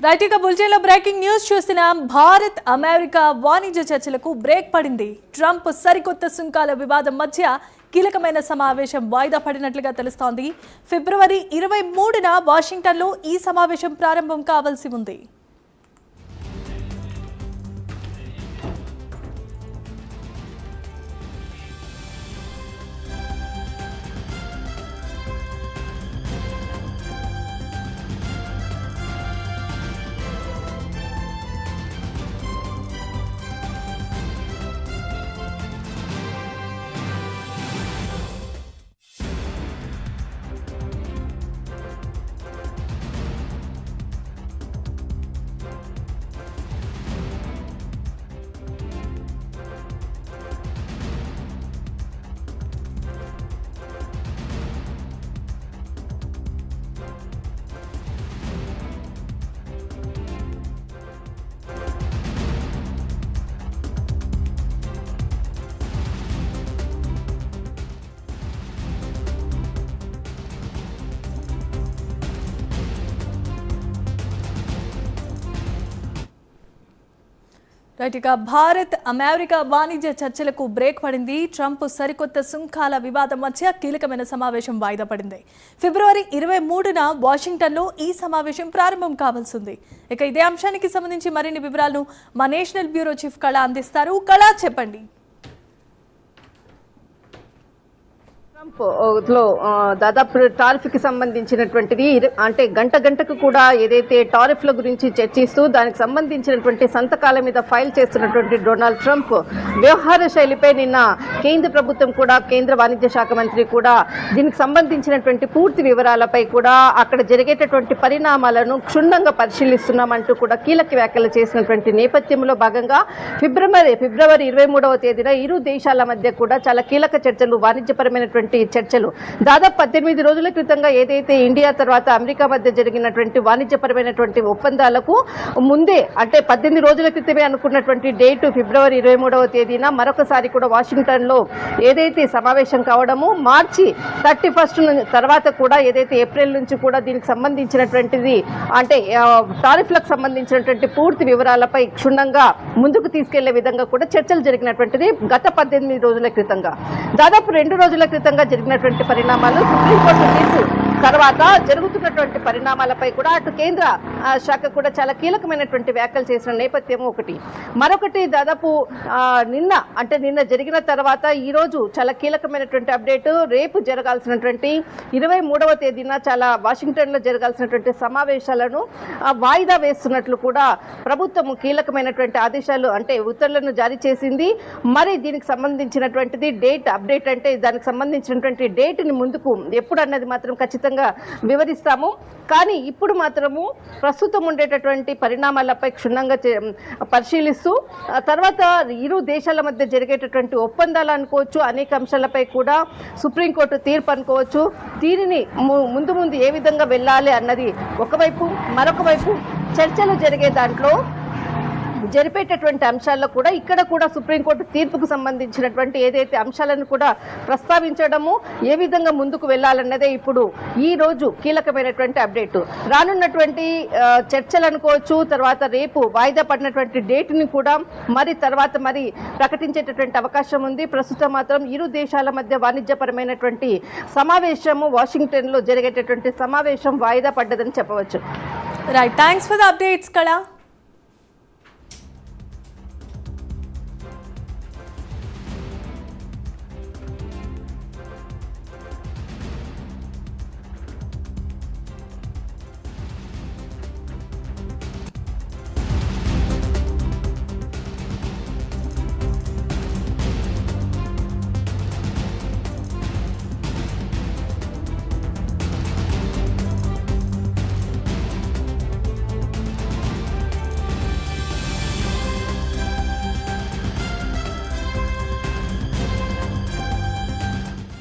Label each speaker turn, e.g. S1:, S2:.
S1: Right ఇక బులెటిన్లో breaking news చూస్తున్నాం. భారత్ అమెరికా వాణిజ్య చర్చలకు బ్రేక్ పడింది. ట్రంప్ సరికొత్త సుంకాల వివాదం మధ్య కీలకమైన సమావేశం వాయిదా పడినట్లుగా తెలుస్తోంది. ఫిబ్రవరి 23న వాషింగ్టన్లో ఈ సమావేశం ప్రారంభం కావాల్సి ఉంది. రైట్ ఇక భారత్ అమెరికా వాణిజ్య చర్చలకు బ్రేక్ పడింది. ట్రంప్ సరికొత్త సుంకాల వివాదం మధ్య కీలకమైన సమావేశం వాయిదా పడింది. ఫిబ్రవరి 23న వాషింగ్టన్లో ఈ సమావేశం ప్రారంభం కావాల్సి ఉంది. ఇక ఇదే అంశానికి సంబంధించి మరిన్ని వివరాలను మా నేషనల్ బ్యూరో చీఫ్ కళ అందిస్తారు. కళ, చెప్పండి.
S2: లో దాదాపు టారిఫ్ కి సంబంధించినటువంటిది అంటే గంటకు కూడా ఏదైతే టారిఫ్ల గురించి చర్చిస్తూ దానికి సంబంధించినటువంటి సంతకాల మీద ఫైల్ చేస్తున్నటువంటి డొనాల్డ్ ట్రంప్ వ్యవహార శైలిపై నిన్న కేంద్ర ప్రభుత్వం కూడా కేంద్ర వాణిజ్య శాఖ మంత్రి కూడా దీనికి సంబంధించినటువంటి పూర్తి వివరాలపై కూడా అక్కడ జరిగేటటువంటి పరిణామాలను క్షుణ్ణంగా పరిశీలిస్తున్నామంటూ కూడా కీలక వ్యాఖ్యలు చేసినటువంటి నేపథ్యంలో భాగంగా ఫిబ్రవరి 23వ తేదీన ఇరు దేశాల మధ్య కూడా చాలా కీలక చర్చలు వాణిజ్యపరమైనటువంటి చర్చలు దాదాపు 18 రోజుల క్రితంగా ఏదైతే ఇండియా తర్వాత అమెరికా మధ్య జరిగినటువంటి వాణిజ్యపరమైనటువంటి ఒప్పందాలకు ముందే అంటే 18 రోజుల క్రితమే అనుకున్నటువంటి డేటు ఫిబ్రవరి 23వ తేదీన మరొకసారి కూడా వాషింగ్టన్ లో ఏదైతే సమావేశం కావడము, మార్చి 31 తర్వాత కూడా ఏదైతే ఏప్రిల్ నుంచి కూడా దీనికి సంబంధించినటువంటిది అంటే టారిఫ్లకు సంబంధించినటువంటి పూర్తి వివరాలపై క్షుణ్ణంగా ముందుకు తీసుకెళ్లే విధంగా కూడా చర్చలు జరిగినటువంటిది గత 18 రోజుల క్రితంగా. దాదాపు 2 రోజుల క్రితంగా జరిగినటువంటి పరిణామాలు, సుప్రీంకోర్టు తీర్పు తర్వాత జరుగుతున్నటువంటి పరిణామాలపై కూడా అటు కేంద్ర శాఖ కూడా చాలా కీలకమైనటువంటి వ్యాఖ్యలు చేసిన నేపథ్యం ఒకటి. మరొకటి దాదాపు నిన్న జరిగిన తర్వాత ఈ రోజు చాలా కీలకమైనటువంటి అప్డేట్, రేపు జరగాల్సినటువంటి 23వ తేదీన చాలా వాషింగ్టన్ లో జరగాల్సినటువంటి సమావేశాలను వాయిదా వేస్తున్నట్లు కూడా ప్రభుత్వం కీలకమైనటువంటి ఆదేశాలు అంటే ఉత్తర్వులను జారీ చేసింది. మరి దీనికి సంబంధించినటువంటిది డేట్ అప్డేట్ అంటే దానికి సంబంధించినటువంటి డేట్ని ముందుకు ఎప్పుడు అన్నది మాత్రం ఖచ్చితంగా వివరిస్తాము. కానీ ఇప్పుడు మాత్రము ప్రస్తుతం ఉండేటటువంటి పరిణామాలపై క్షుణ్ణంగా పరిశీలిస్తూ తర్వాత ఇరు దేశాల మధ్య జరిగేటటువంటి ఒప్పందాలు అనుకోవచ్చు, అనేక అంశాలపై కూడా సుప్రీంకోర్టు తీర్పు అనుకోవచ్చు, దీనిని ముందు ఏ విధంగా వెళ్ళాలి అన్నది ఒకవైపు, మరొక వైపు చర్చలు జరిగే దాంట్లో జరిపేటటువంటి అంశాల్లో కూడా ఇక్కడ కూడా సుప్రీంకోర్టు తీర్పుకు సంబంధించినటువంటి ఏదైతే అంశాలను కూడా ప్రస్తావించడము, ఏ విధంగా ముందుకు వెళ్లాలన్నదే ఇప్పుడు ఈ రోజు కీలకమైనటువంటి అప్డేట్. రానున్నటువంటి చర్చలు అనుకోవచ్చు, తర్వాత రేపు వాయిదా పడినటువంటి డేట్ని కూడా తర్వాత ప్రకటించేటటువంటి అవకాశం ఉంది. ప్రస్తుతం మాత్రం ఇరు దేశాల మధ్య వాణిజ్యపరమైనటువంటి సమావేశము వాషింగ్టన్ లో జరిగేటటువంటి సమావేశం వాయిదా పడ్డదని చెప్పవచ్చు.
S1: Right, thanks for the updates కళ.